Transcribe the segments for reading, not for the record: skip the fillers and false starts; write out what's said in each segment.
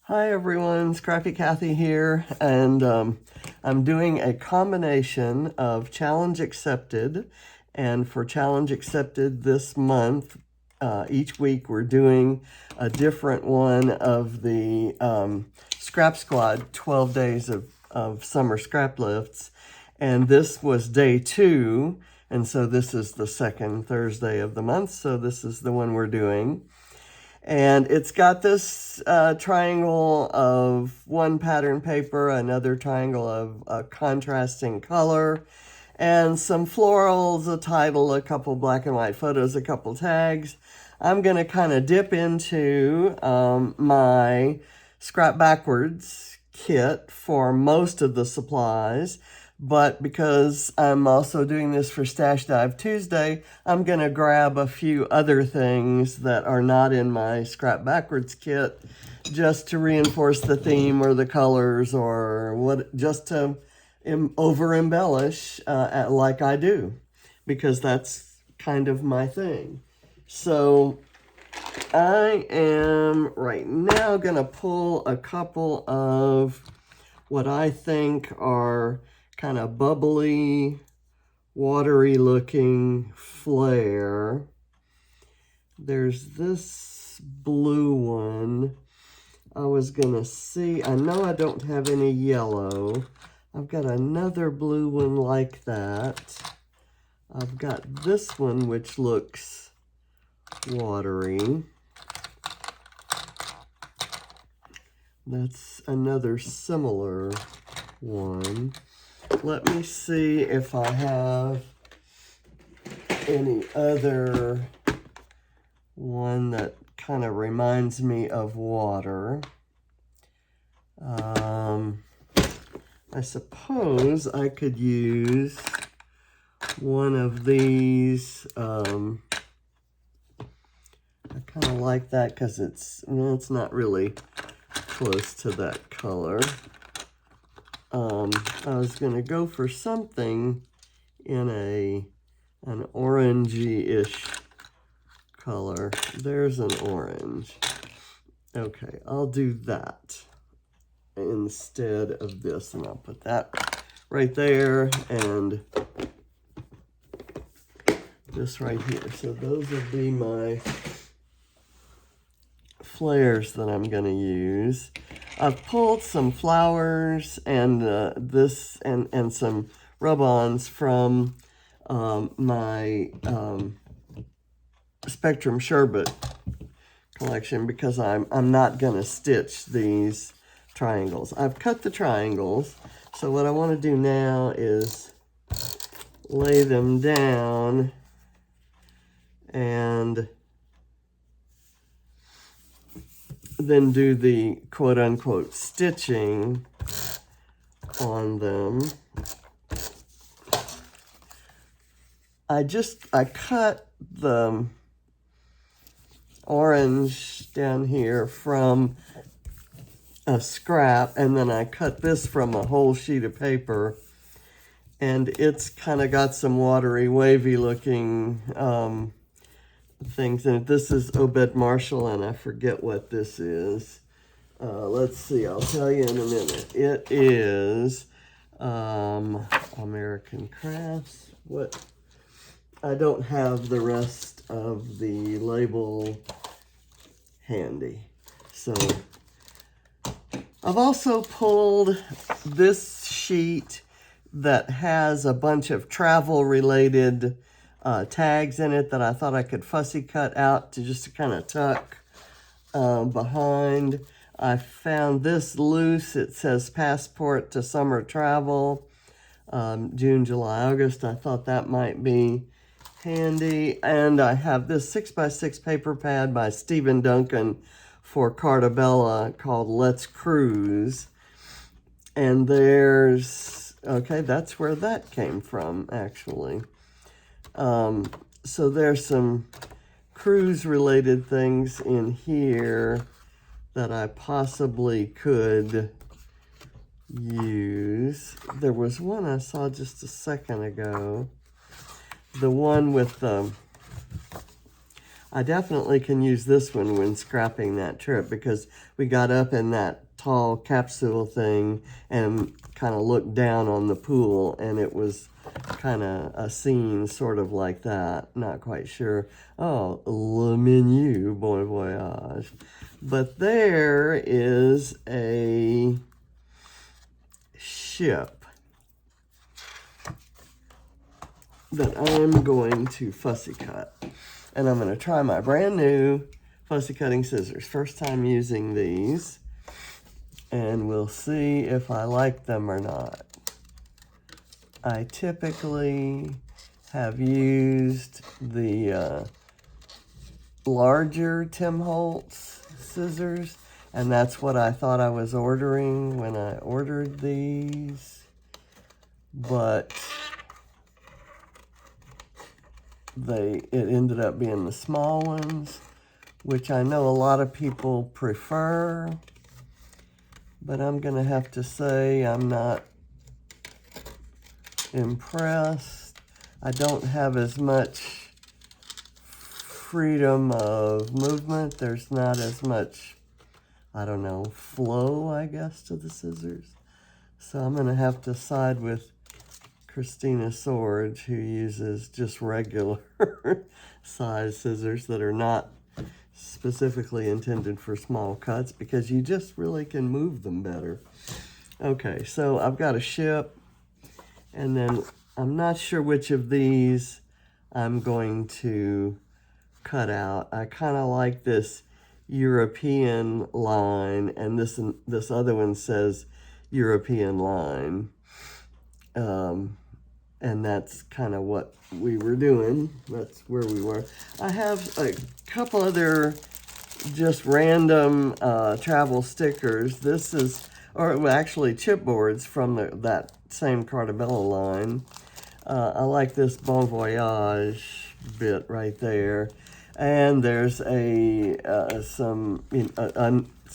Hi everyone, Scrappy Kathy here, and I'm doing a combination of Challenge Accepted, and for Challenge Accepted this month, each week we're doing a different one of the Scrap Squad 12 Days of Summer Scraplifts, and this was day 2, and so this is the second Thursday of the month, so this is the one we're doing. And it's got this triangle of one pattern paper, another triangle of contrasting color, and some florals, a title, a couple black and white photos, a couple tags. I'm going to kind of dip into my Scrap Backwards kit for most of the supplies. But because I'm also doing this for Stash Dive Tuesday, I'm going to grab a few other things that are not in my Scrap Backwards kit just to reinforce the theme or the colors or what, just to over embellish like I do, because that's kind of my thing. So I am right now going to pull a couple of what I think are kind of bubbly, watery looking flare. There's this blue one. I was gonna see, I know I don't have any yellow. I've got another blue one like that. I've got this one which looks watery. That's another similar one. Let me see if I have any other one that kind of reminds me of water. I suppose I could use one of these. I kind of like that because it's not really close to that color. I was going to go for something in an orangey-ish color. There's an orange. Okay, I'll do that instead of this, and I'll put that right there and this right here. So those will be my flares that I'm going to use. I've pulled some flowers and this and some rub-ons from my Spectrum Sherbet collection because I'm not going to stitch these triangles. I've cut the triangles, so what I want to do now is lay them down and then do the quote-unquote stitching on them. I cut the orange down here from a scrap, and then I cut this from a whole sheet of paper, and it's kind of got some watery, wavy looking things in it. This is Obed Marshall, and I forget what this is. Let's see, I'll tell you in a minute. It is American Crafts. What? I don't have the rest of the label handy. So I've also pulled this sheet that has a bunch of travel related tags in it that I thought I could fussy cut out to just kind of tuck behind. I found this loose. It says passport to summer travel, June, July, August. I thought that might be handy. And I have this 6x6 paper pad by Stephen Duncan for Cartabella called Let's Cruise. And there's, okay, that's where that came from, actually. So there's some cruise-related things in here that I possibly could use. There was one I saw just a second ago. The one with the, I definitely can use this one when scrapping that trip, because we got up in that tall capsule thing and kind of looked down on the pool, and it was kind of a scene sort of like that. Not quite sure. Oh, le menu, bon voyage. But there is a ship that I'm going to fussy cut. And I'm going to try my brand new fussy cutting scissors. First time using these. And we'll see if I like them or not. I typically have used the larger Tim Holtz scissors, and that's what I thought I was ordering when I ordered these. But it ended up being the small ones, which I know a lot of people prefer. But I'm going to have to say I'm not impressed. I don't have as much freedom of movement. There's not as much, I don't know, flow, I guess, to the scissors. So I'm going to have to side with Christina Sorge, who uses just regular size scissors that are not specifically intended for small cuts, because you just really can move them better. Okay, so I've got a ship, and then I'm not sure which of these I'm going to cut out. I kind of like this European line, and this other one says European line. And that's kind of what we were doing. That's where we were. I have a couple other just random travel stickers. This is, or actually chipboards from that same Cartabella line. I like this Bon Voyage bit right there. And there's some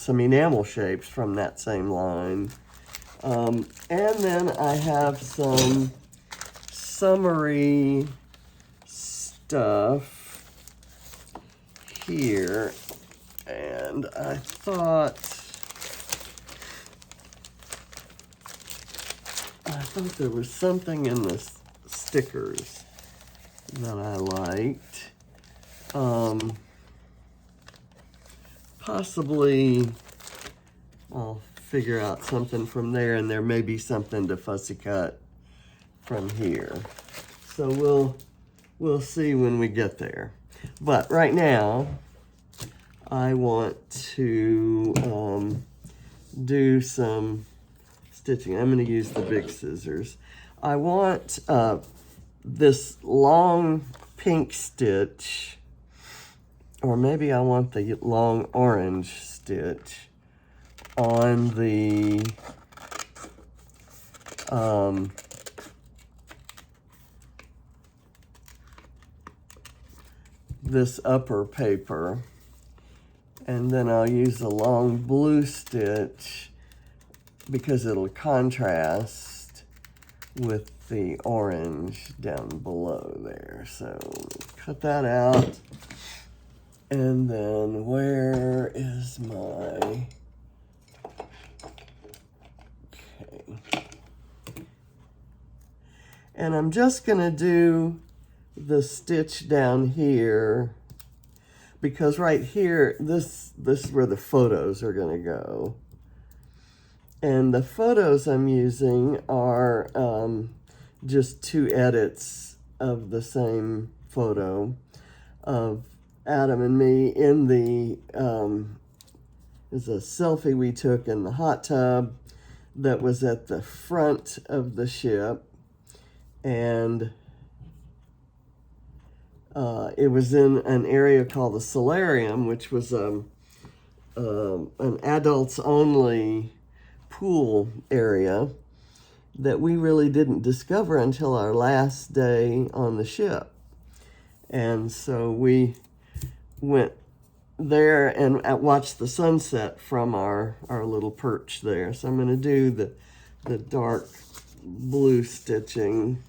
enamel shapes from that same line. And then I have some summery stuff here, and I thought there was something in the stickers that I liked. Possibly I'll figure out something from there, and there may be something to fussy cut from here. So we'll see when we get there. But right now, I want to do some stitching. I'm going to use the big scissors. I want this long pink stitch, or maybe I want the long orange stitch on the this upper paper, and then I'll use a long blue stitch because it'll contrast with the orange down below there. So cut that out, and then where is my, okay, and I'm just gonna do the stitch down here, because right here, this is where the photos are going to go. And the photos I'm using are just two edits of the same photo of Adam and me in the, is a selfie we took in the hot tub that was at the front of the ship. And it was in an area called the solarium, which was an adults-only pool area that we really didn't discover until our last day on the ship. And so we went there and watched the sunset from our little perch there. So I'm going to do the dark blue stitching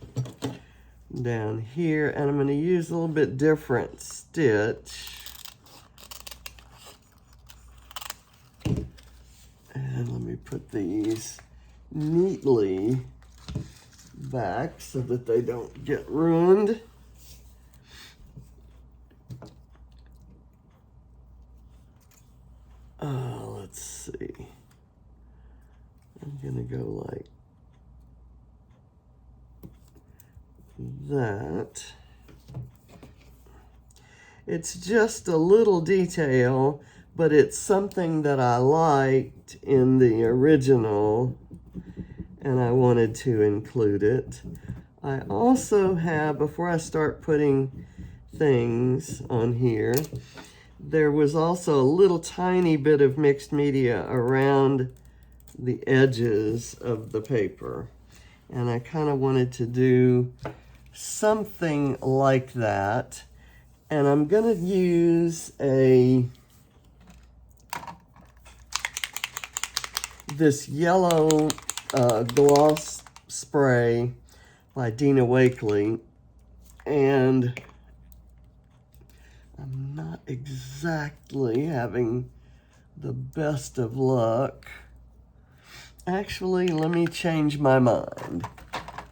down here, and I'm going to use a little bit different stitch me put these neatly back so that they don't get ruined. Let's see. I'm gonna go like that. It's just a little detail, but it's something that I liked in the original, and I wanted to include it. I also have, before I start putting things on here, there was also a little tiny bit of mixed media around the edges of the paper. And I kind of wanted to do something like that. And I'm going to use this yellow gloss spray by Dina Wakley. And I'm not exactly having the best of luck. Actually, let me change my mind.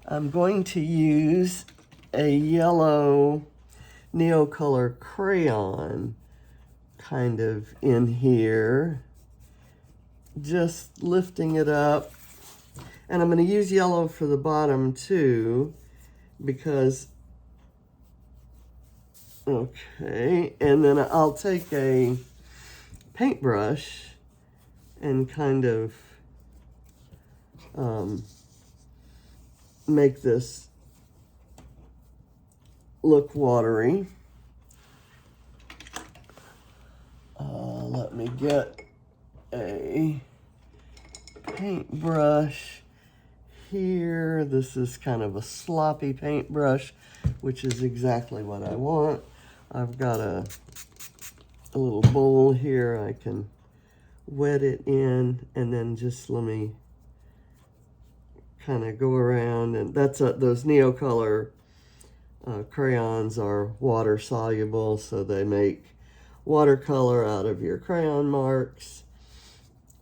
I'm going to use a yellow Neocolor crayon kind of in here, just lifting it up. And I'm going to use yellow for the bottom too, because, okay, and then I'll take a paintbrush and kind of make this look watery. Let me get a paintbrush here. This is kind of a sloppy paintbrush, which is exactly what I want. I've got a little bowl here. I can wet it in, and then just let me kind of go around. And that's those Neocolor crayons are water soluble, so they make watercolor out of your crayon marks.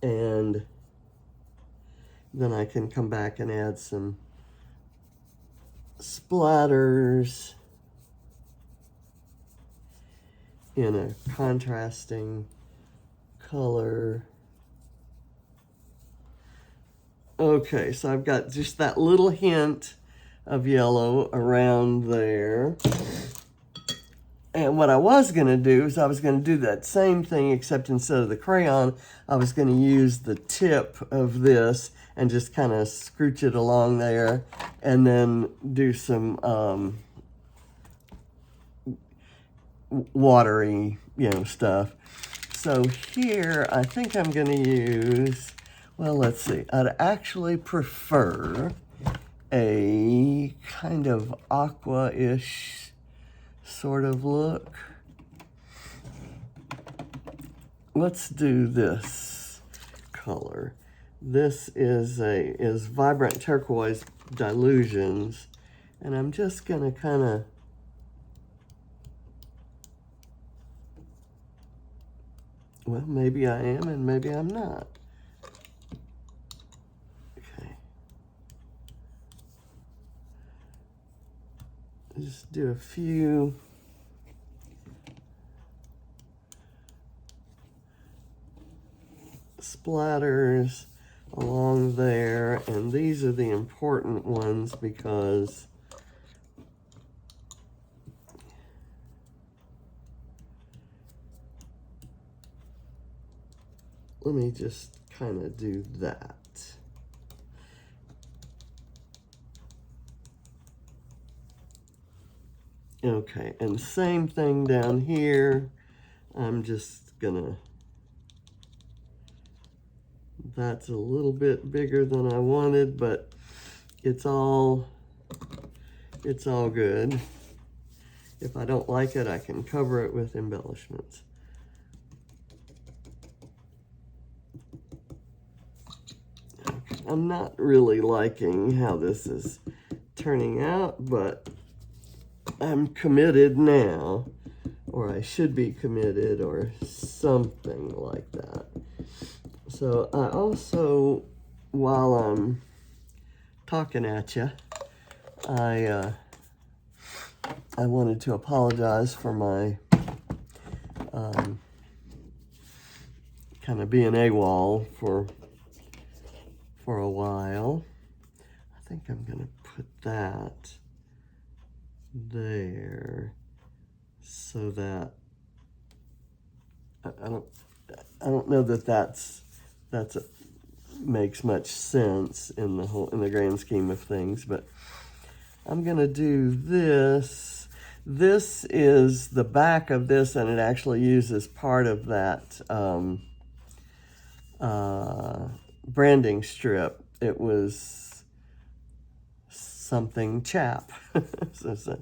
And then I can come back and add some splatters in a contrasting color. Okay, so I've got just that little hint of yellow around there. And what I was going to do is I was going to do that same thing, except instead of the crayon, I was going to use the tip of this and just kind of scooch it along there, and then do some watery, stuff. So here, I think I'm going to use, well, let's see. I'd actually prefer a kind of aqua-ish sort of look. Let's do this color. This is Vibrant Turquoise Dilutions, and I'm just gonna kind of well, maybe I am and maybe I'm not. Okay. Just do a few splatters along there, and these are the important ones because let me just kind of do that. Okay, and same thing down here. I'm just gonna, that's a little bit bigger than I wanted, but it's all good. If I don't like it, I can cover it with embellishments. Okay, I'm not really liking how this is turning out, but I'm committed now, or I should be committed, or something like that. So So I also, while I'm talking at you, I wanted to apologize for my kind of being AWOL for a while. I think I'm gonna put that there so that I don't know that that's makes much sense in the grand scheme of things, but I'm gonna do this. This is the back of this, and it actually uses part of that branding strip. It was something chap. So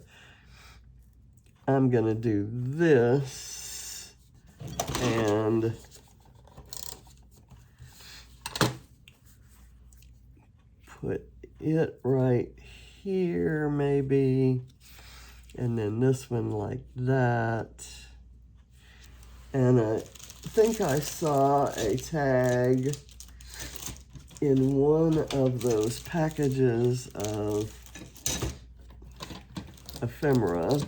I'm gonna do this and put it right here maybe, and then this one like that. And I think I saw a tag in one of those packages of ephemera.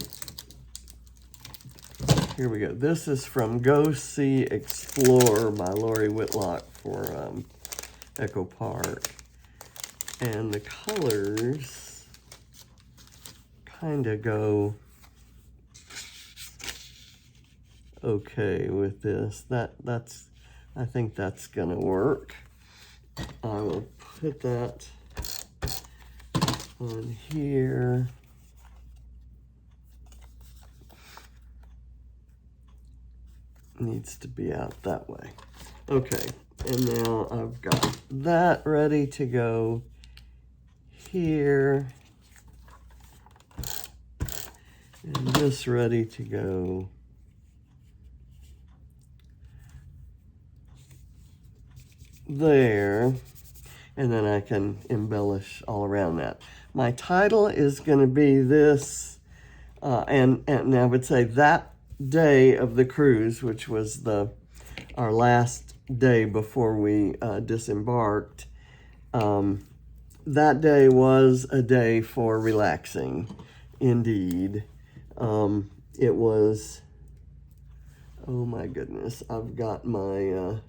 Here we go. This is from Go See Explore by Lori Whitlock for Echo Park. And the colors kind of go okay with this. I think that's gonna work. I will put that on here. Needs to be out that way. Okay, and now I've got that ready to go here, and this ready to go there, and then I can embellish all around that. My title is going to be this, and I would say that day of the cruise, which was our last day before we disembarked. That day was a day for relaxing, indeed. It was, oh my goodness, I've got my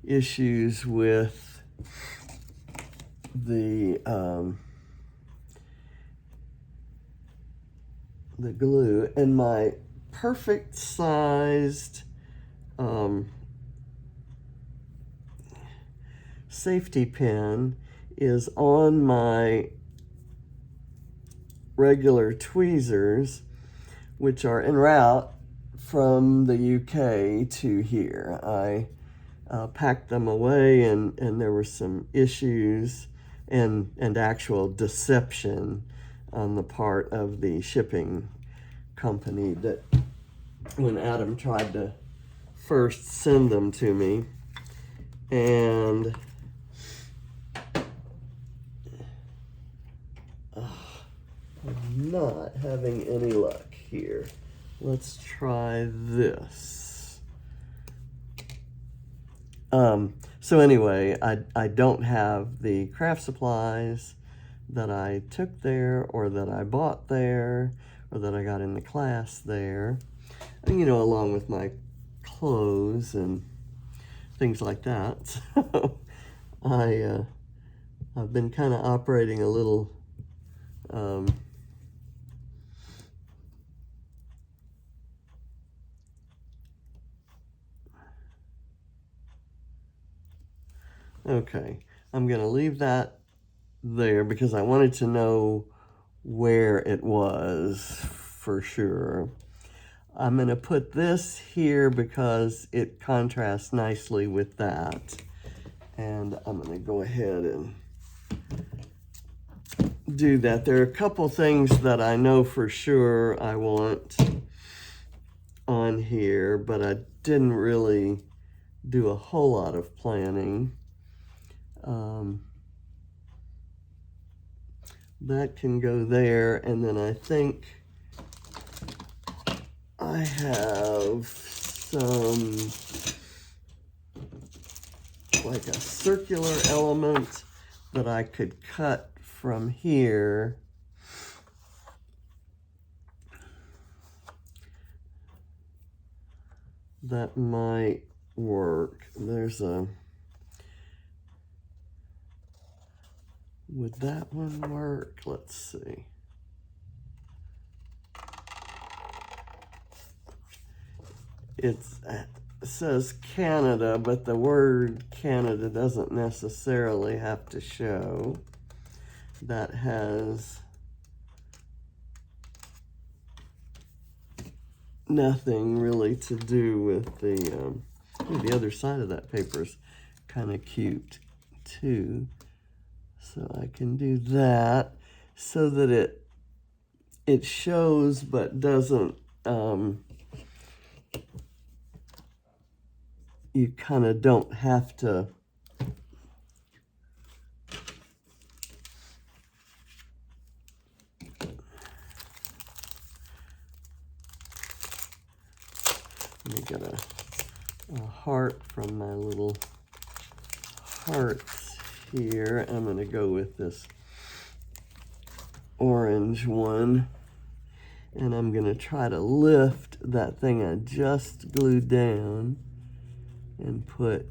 issues with the glue, and my perfect sized safety pin is on my regular tweezers, which are en route from the UK to here. I packed them away, and there were some issues and actual deception on the part of the shipping company that when Adam tried to first send them to me, and I'm not having any luck here. Let's try this. So anyway, I don't have the craft supplies that I took there, or that I bought there, or that I got in the class there, and, you know, along with my clothes and things like that. So I've been kind of operating a little okay, I'm gonna leave that there because I wanted to know where it was for sure. I'm gonna put this here because it contrasts nicely with that. And I'm gonna go ahead and do that. There are a couple things that I know for sure I want on here, but I didn't really do a whole lot of planning. That can go there, and then I think I have some like a circular element that I could cut from here. That might work. There's a... Would that one work? Let's see. It says Canada, but the word Canada doesn't necessarily have to show. That has nothing really to do with the other side of that paper is kind of cute too. So I can do that so that it shows but doesn't, you kind of don't have to let me get a heart from my little hearts here. I'm going to go with this orange one, and I'm going to try to lift that thing I just glued down and put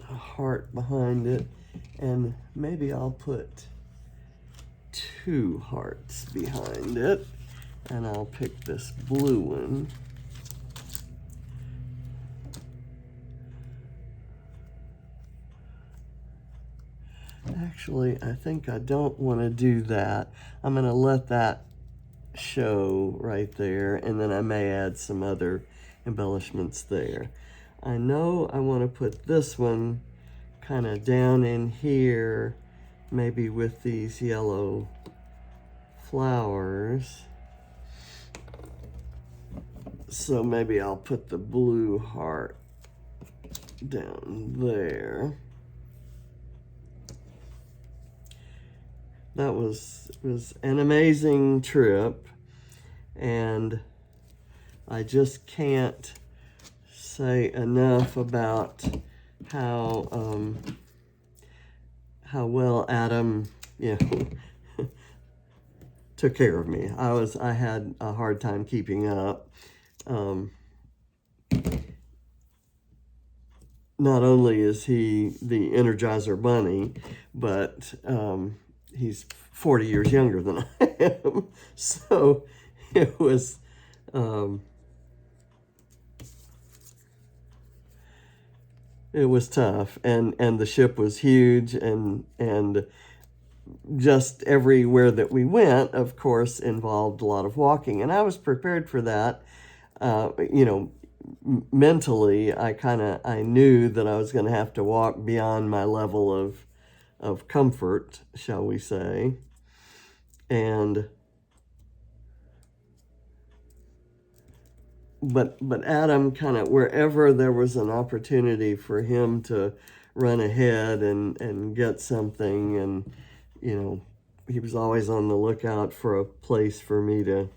a heart behind it, and maybe I'll put 2 hearts behind it, and I'll pick this blue one. Actually, I think I don't want to do that. I'm going to let that show right there, and then I may add some other embellishments there. I know I want to put this one kind of down in here, maybe with these yellow flowers. So maybe I'll put the blue heart down there. That was an amazing trip, and I just can't say enough about how well Adam, took care of me. I had a hard time keeping up. Not only is he the Energizer Bunny, but he's 40 years younger than I am. So it was tough, and the ship was huge, and just everywhere that we went, of course, involved a lot of walking, and I was prepared for that. Mentally, I knew that I was going to have to walk beyond my level of comfort, shall we say. But Adam, kind of wherever there was an opportunity for him to run ahead and get something, and he was always on the lookout for a place for me to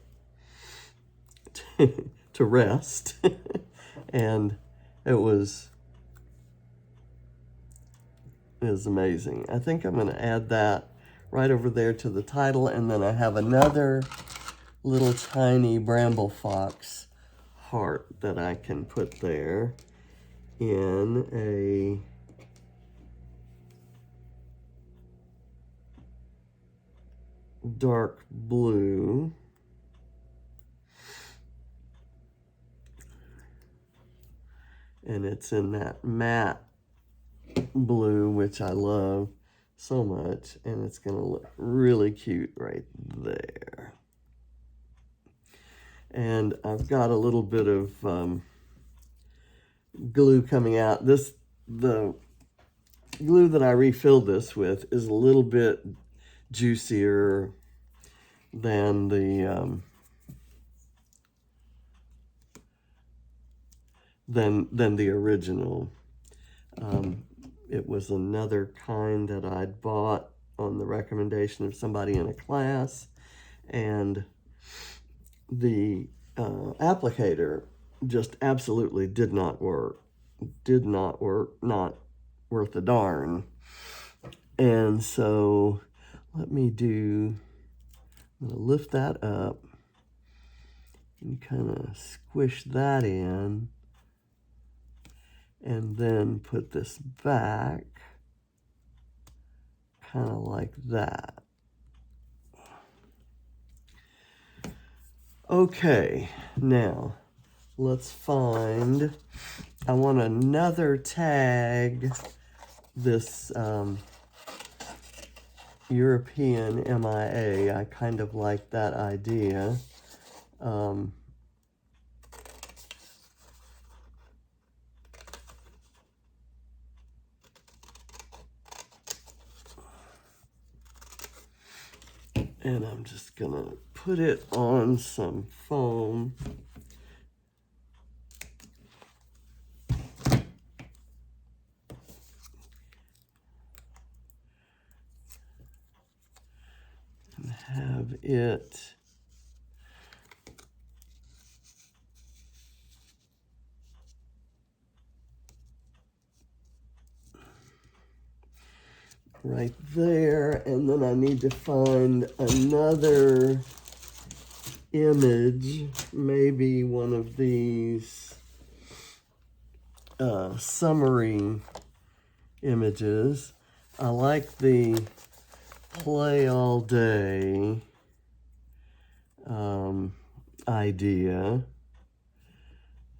rest. And it was amazing. I think I'm going to add that right over there to the title, and then I have another little tiny bramble fox heart that I can put there in a dark blue. And it's in that matte blue, which I love so much, and it's going to look really cute right there. And I've got a little bit of glue coming out. The glue that I refilled this with is a little bit juicier than the than the original. It was another kind that I'd bought on the recommendation of somebody in a class, and the applicator just absolutely did not work. Did not work, not worth a darn. And so let me I'm going to lift that up and kind of squish that in, and then put this back kind of like that. Okay, now let's find, I want another tag, this European MIA. I kind of like that idea. And I'm just gonna put it on some foam. And have it right there, and then I need to find another image, maybe one of these summary images. I like the play all day idea,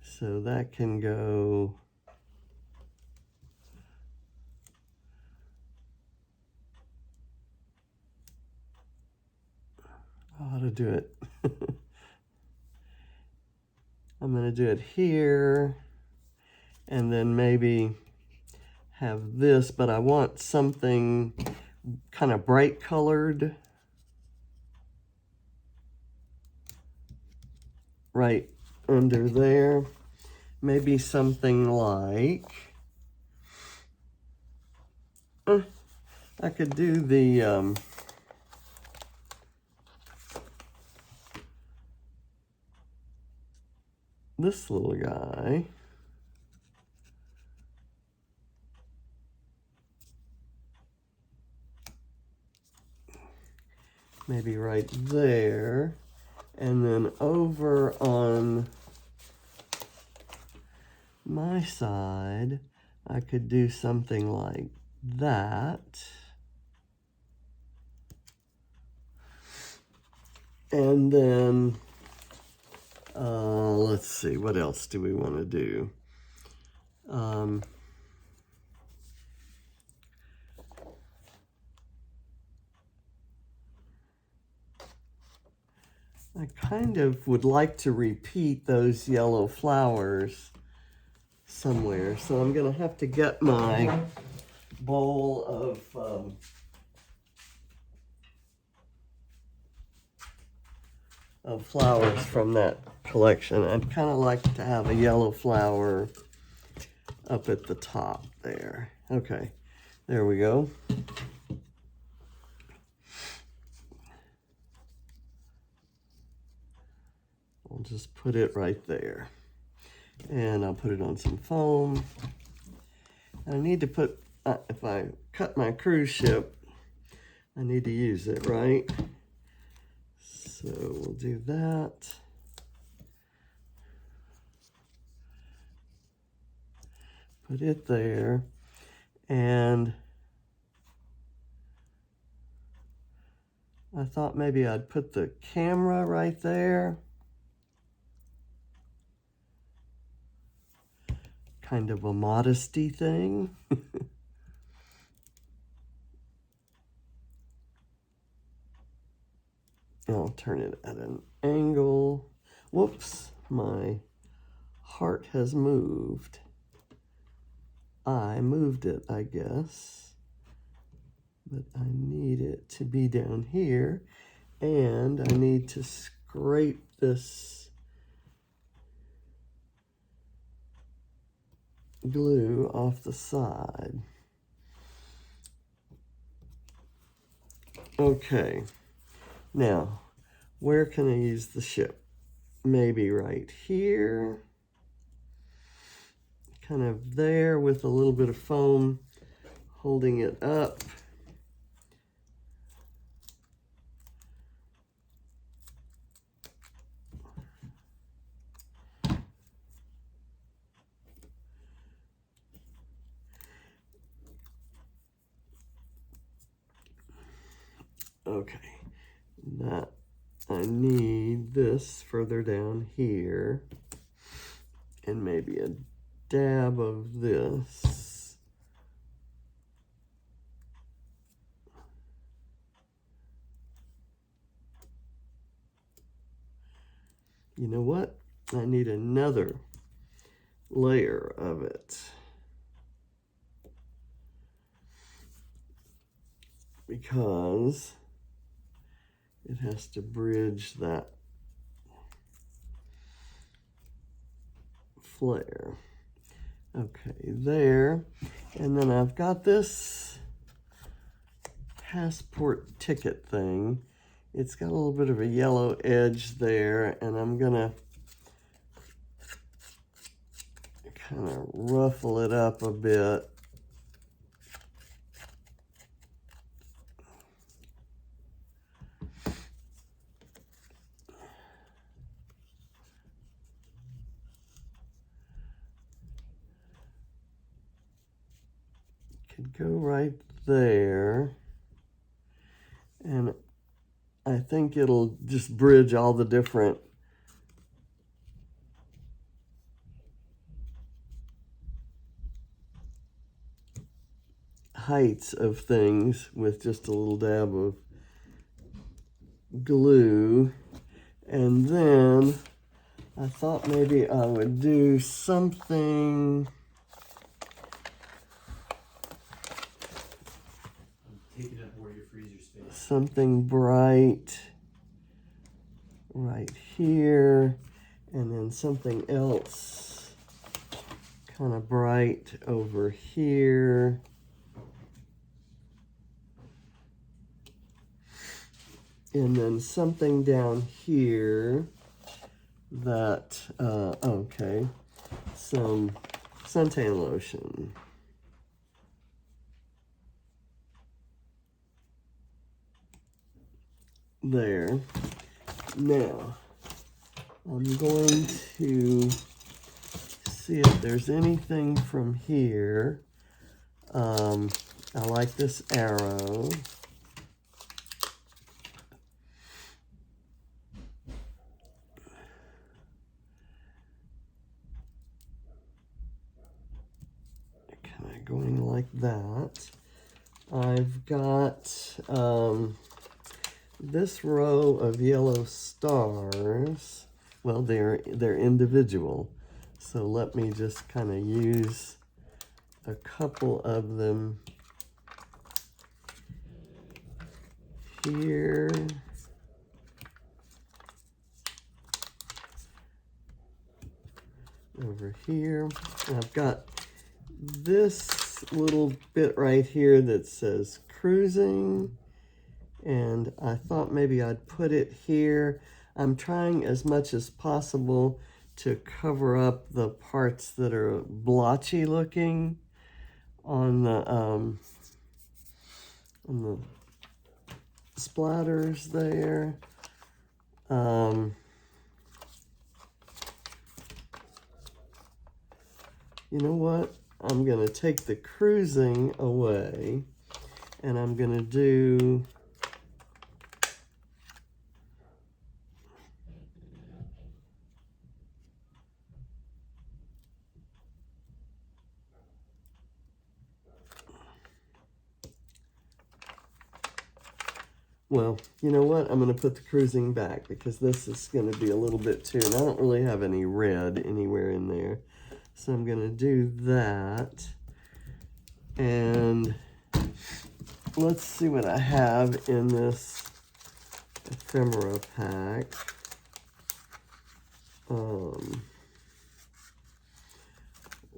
so that can go how to do it. I'm going to do it here, and then maybe have this, but I want something kind of bright colored right under there. Maybe something like, I could do the this little guy. Maybe right there. And then over on my side, I could do something like that. And then, let's see, what else do we want to do? I kind of would like to repeat those yellow flowers somewhere. So I'm going to have to get my bowl of flowers from that collection. I'd kind of like to have a yellow flower up at the top there. Okay, there we go. I'll just put it right there. And I'll put it on some foam. I need to put, if I cut my cruise ship, I need to use it, right? So we'll do that. Put it there. And I thought maybe I'd put the camera right there. Kind of a modesty thing. I'll turn it at an angle. Whoops, my heart has moved. I moved it, I guess. But I need it to be down here. And I need to scrape this glue off the side. Okay, now Where can I use the ship? Maybe right here. Kind of there with a little bit of foam holding it up. Okay, now I need this further down here, and maybe a dab of this. You know what? I need another layer of it, because it has to bridge that flare. Okay, there. And then I've got this passport ticket thing. It's got a little bit of a yellow edge there, and I'm gonna kind of ruffle it up a bit. Could go right there, and I think it'll just bridge all the different heights of things with just a little dab of glue. And then I thought maybe I would do something. Taking up more of your freezer space. Something bright right here, and then something else kind of bright over here. And then something down here that, okay, some suntan lotion. There. Now, I'm going to see if there's anything from here. I like this arrow. Kind of going like that. I've got this row of yellow stars. Well, they're individual, so let me just kind of use a couple of them here. Over here. And I've got this little bit right here that says cruising, and I thought maybe I'd put it here. I'm trying as much as possible to cover up the parts that are blotchy looking on the splatters there. You know what? I'm going to take the cruising away, and I'm going to do well, you know what? I'm going to put the cruising back because this is going to be a little bit too, and I don't really have any red anywhere in there. So I'm going to do that. And let's see what I have in this ephemera pack.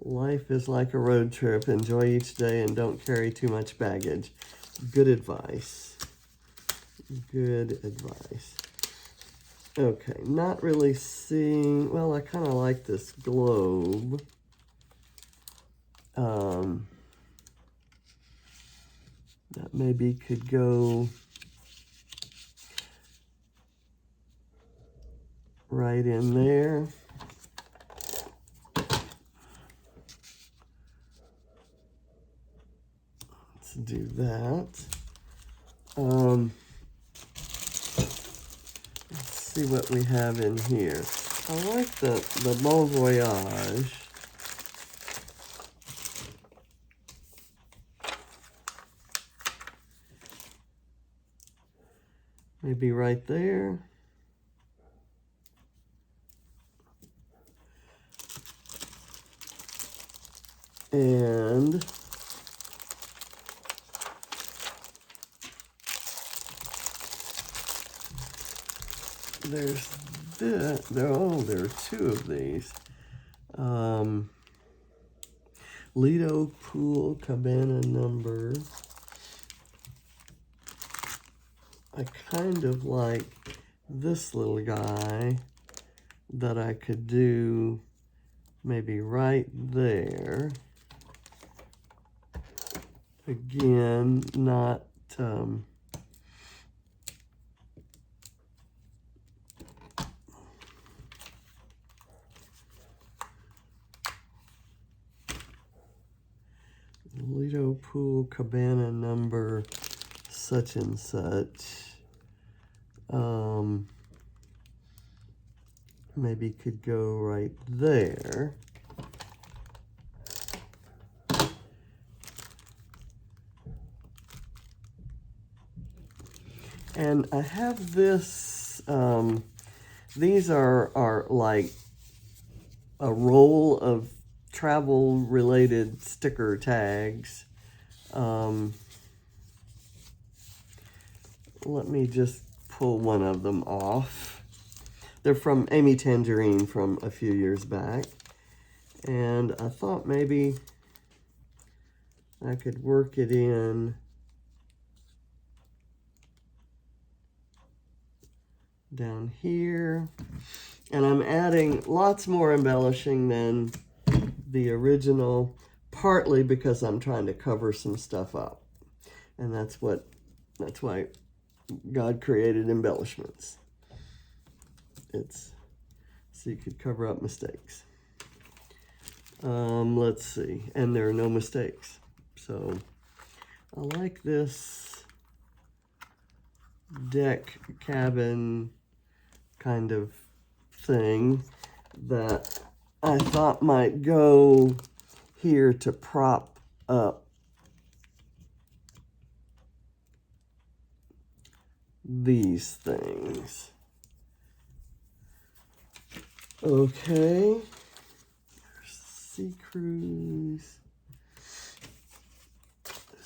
Life is like a road trip. Enjoy each day and don't carry too much baggage. Good advice. Good advice. Okay, not really seeing, well, I kind of like this globe. That maybe could go right in there. Let's do that. Let's see what we have in here. I like the Bon Voyage. Maybe right there. And there's this. There are two of these. Lido Pool Cabana number. I kind of like this little guy that I could do maybe right there. Again, not Lido Pool Cabana number such and such. Maybe could go right there. And I have this, these are like a roll of travel related sticker tags. Let me just pull one of them off. They're from Amy Tangerine from a few years back. And I thought maybe I could work it in down here. And I'm adding lots more embellishing than the original, partly because I'm trying to cover some stuff up. And that's why God created embellishments. It's so you could cover up mistakes. Let's see, and there are no mistakes. So I like this deck cabin kind of thing that I thought might go here to prop up these things. Okay, Sea Cruise.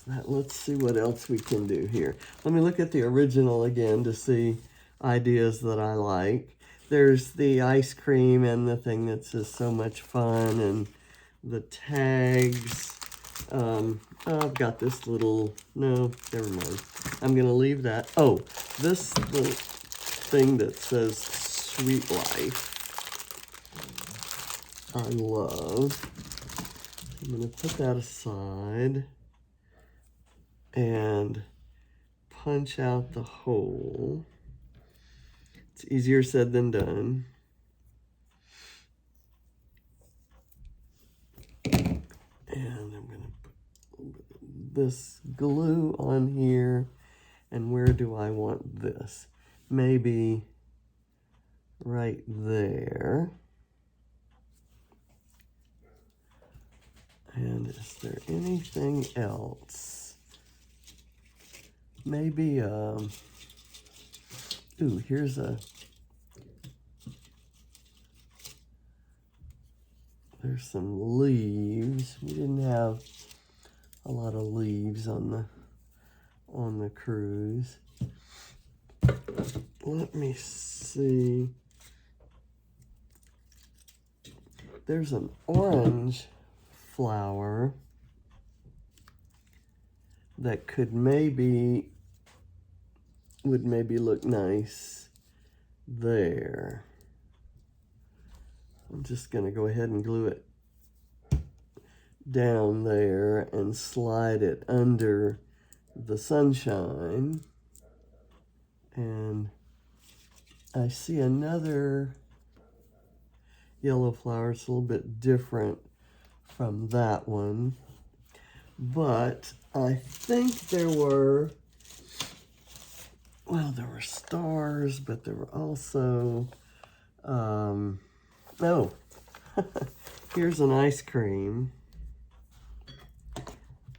Let's see what else we can do here. Let me look at the original again to see ideas that I like. There's the ice cream and the thing that's just so much fun, and the tags. I've got this little, no, never mind. I'm gonna leave that. Oh, this little thing that says Sweet Life. I love. I'm going to put that aside and punch out the hole. It's easier said than done. And I'm going to put this glue on here. And where do I want this? Maybe right there. And is there anything else? Maybe, ooh, here's there's some leaves. We didn't have a lot of leaves on the cruise. Let me see. There's an orange flower that would maybe look nice there. I'm just going to go ahead and glue it down there and slide it under the sunshine. And I see another yellow flower. It's a little bit different from that one, but I think there were, well, there were stars, but there were also, oh, here's an ice cream,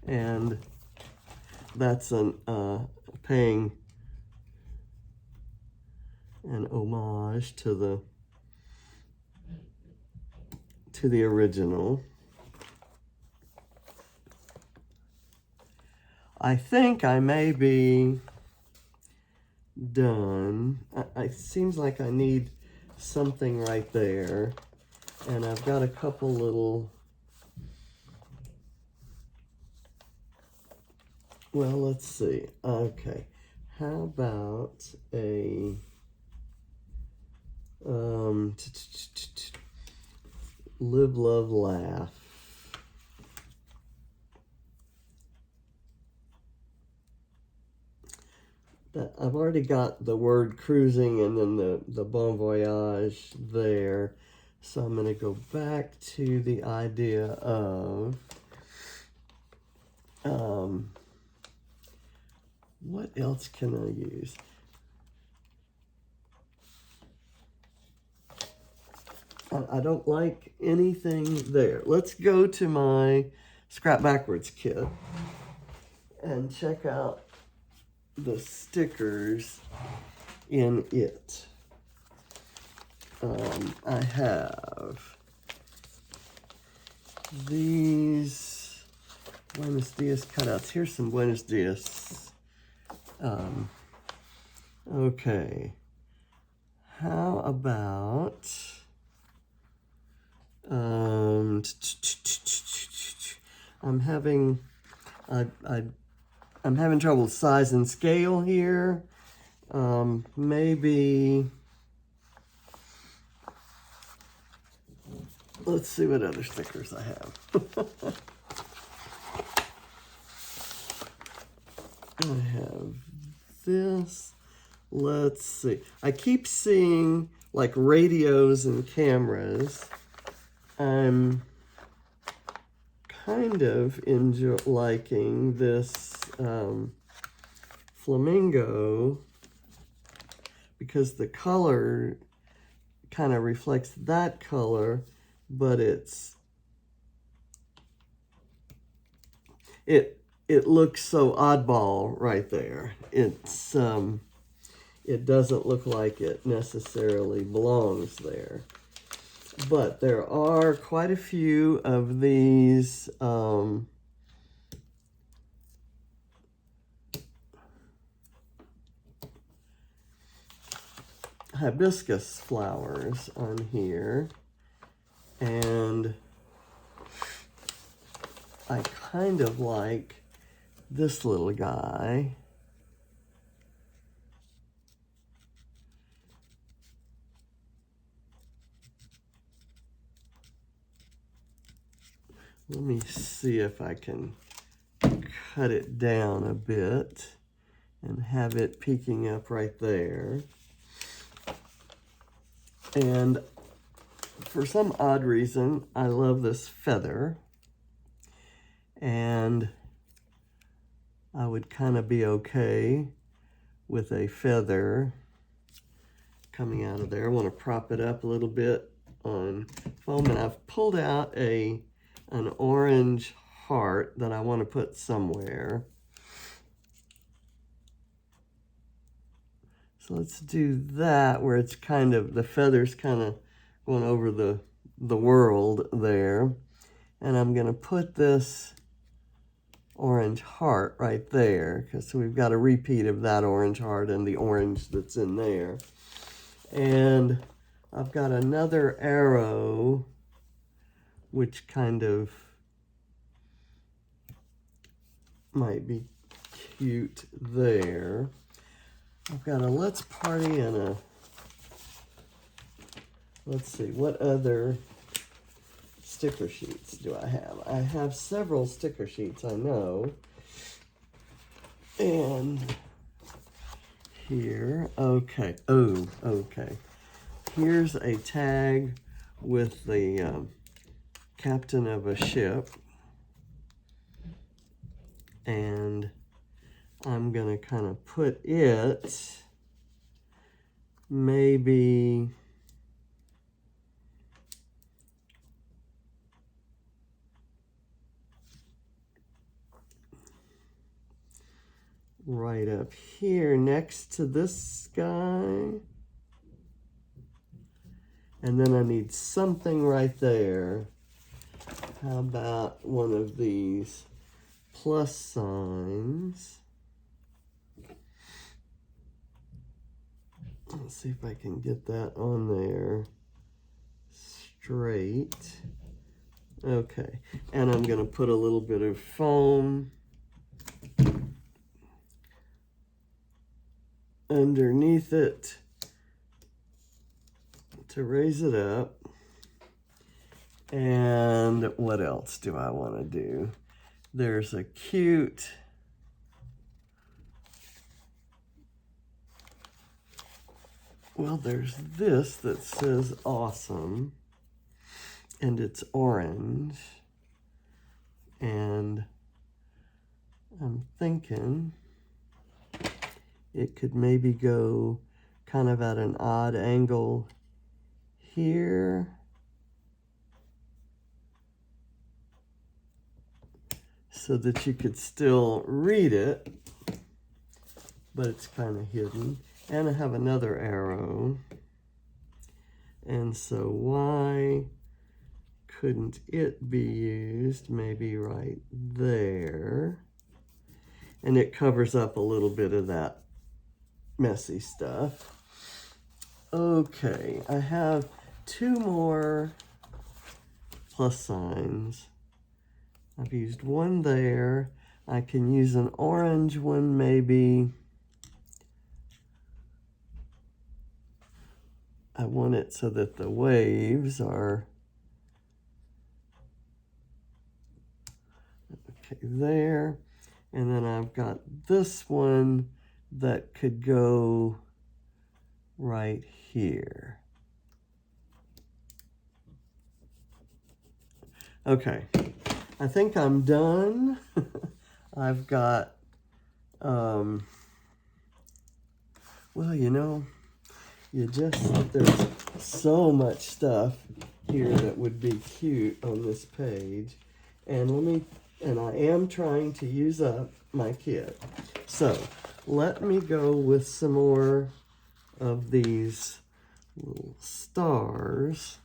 and that's paying an homage to the original. I think I may be done. It seems like I need something right there, and I've got a couple little, well, let's see. Okay, how about a live, love, laugh. I've already got the word cruising and then the bon voyage there. So I'm going to go back to the idea of what else can I use? I don't like anything there. Let's go to my Scrap Backwards kit and check out the stickers in it. I have these Buenos Dias cutouts. Here's some Buenos Dias. Okay. How about I'm having I'm having trouble with size and scale here. Maybe, let's see what other stickers I have. I have this. Let's see. I keep seeing like radios and cameras. I'm kind of liking this flamingo because the color kind of reflects that color, but it looks so oddball right there. It doesn't look like it necessarily belongs there. But there are quite a few of these hibiscus flowers on here, and I kind of like this little guy. Let me see if I can cut it down a bit and have it peeking up right there. And for some odd reason, I love this feather. And I would kind of be okay with a feather coming out of there. I want to prop it up a little bit on foam, and I've pulled out an orange heart that I want to put somewhere. So let's do that, where it's kind of, the feather's kind of going over the world there. And I'm going to put this orange heart right there, because we've got a repeat of that orange heart and the orange that's in there. And I've got another arrow, which kind of might be cute there. I've got a Let's Party and a let's see, what other sticker sheets do I have? I have several sticker sheets, I know. And here, okay, oh, okay. Here's a tag with the captain of a ship. And I'm gonna kind of put it maybe right up here next to this guy. And then I need something right there. How about one of these plus signs? Let's see if I can get that on there straight. Okay, and I'm gonna put a little bit of foam underneath it to raise it up. And what else do I want to do? There's a cute there's this that says awesome, and it's orange, and I'm thinking it could maybe go kind of at an odd angle here. So that you could still read it, but it's kind of hidden. And I have another arrow. And so why couldn't it be used maybe right there? And it covers up a little bit of that messy stuff. Okay, I have two more plus signs. I've used one there. I can use an orange one maybe. I want it so that the waves are okay there. And then I've got this one that could go right here. Okay, I think I'm done. I've got, well, you know, there's so much stuff here that would be cute on this page. And I am trying to use up my kit. So let me go with some more of these little stars,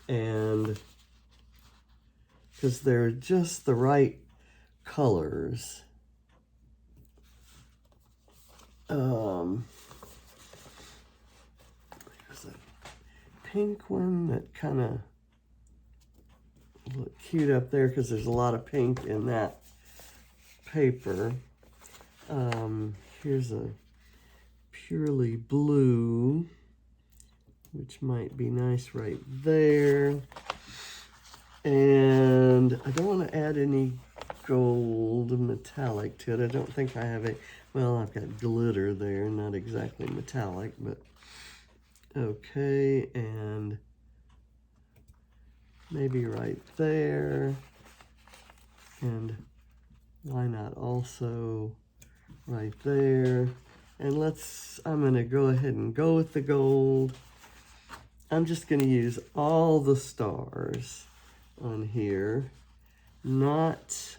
and because they're just the right colors. There's a pink one that kind of look cute up there because there's a lot of pink in that paper. Here's a purely blue, which might be nice right there. And I don't want to add any gold metallic to it. I don't think I have well, I've got glitter there, not exactly metallic, but okay, and maybe right there. And why not also right there? And I'm gonna go ahead and go with the gold. I'm just gonna use all the stars on here, not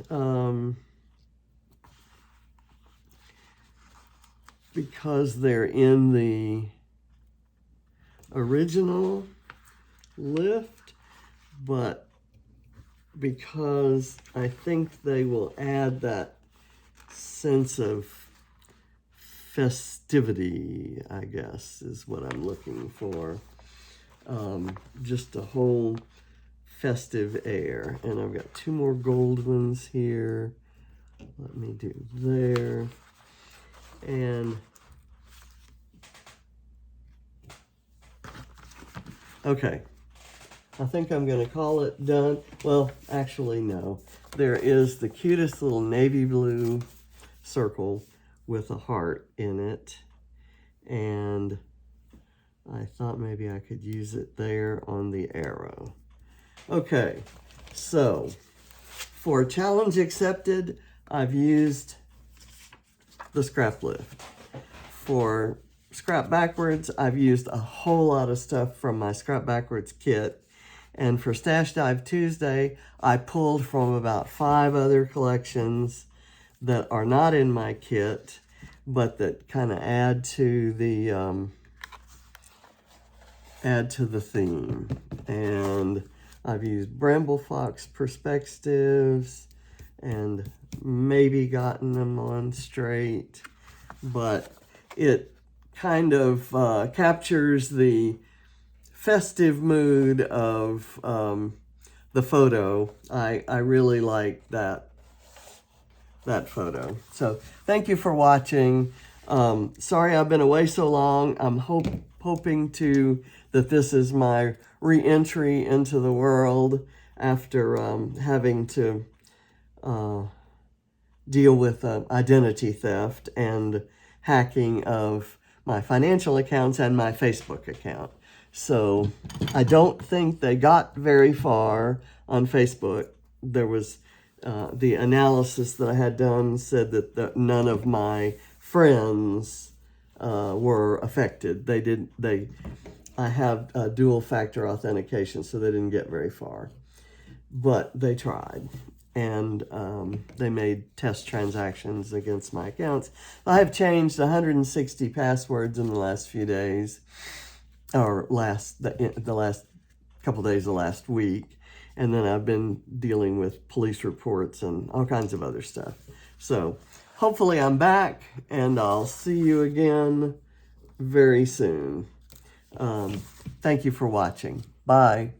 because they're in the original lift, but because I think they will add that sense of festivity, I guess, is what I'm looking for. Just a whole festive air. And I've got two more gold ones here. Let me do there. And Okay, I think I'm gonna call it done. Well, actually, no. There is the cutest little navy blue circle with a heart in it. And I thought maybe I could use it there on the arrow. Okay, so for challenge accepted, I've used the scrap lift. For scrap backwards, I've used a whole lot of stuff from my scrap backwards kit. And for Stash Dive Tuesday, I pulled from about 5 other collections that are not in my kit, but that kind of add to the theme. And I've used Bramble Fox perspectives and maybe gotten them on straight, but it kind of captures the festive mood of the photo. I really like that photo. So thank you for watching. Sorry I've been away so long. I'm hoping that this is my re-entry into the world after having to deal with identity theft and hacking of my financial accounts and my Facebook account. So I don't think they got very far on Facebook. There was the analysis that I had done said that none of my friends were affected. I have dual factor authentication, so they didn't get very far. But they tried, and they made test transactions against my accounts. I have changed 160 passwords in the last few days, or the last couple days of last week. And then I've been dealing with police reports and all kinds of other stuff. So hopefully I'm back, and I'll see you again very soon. Thank you for watching. Bye.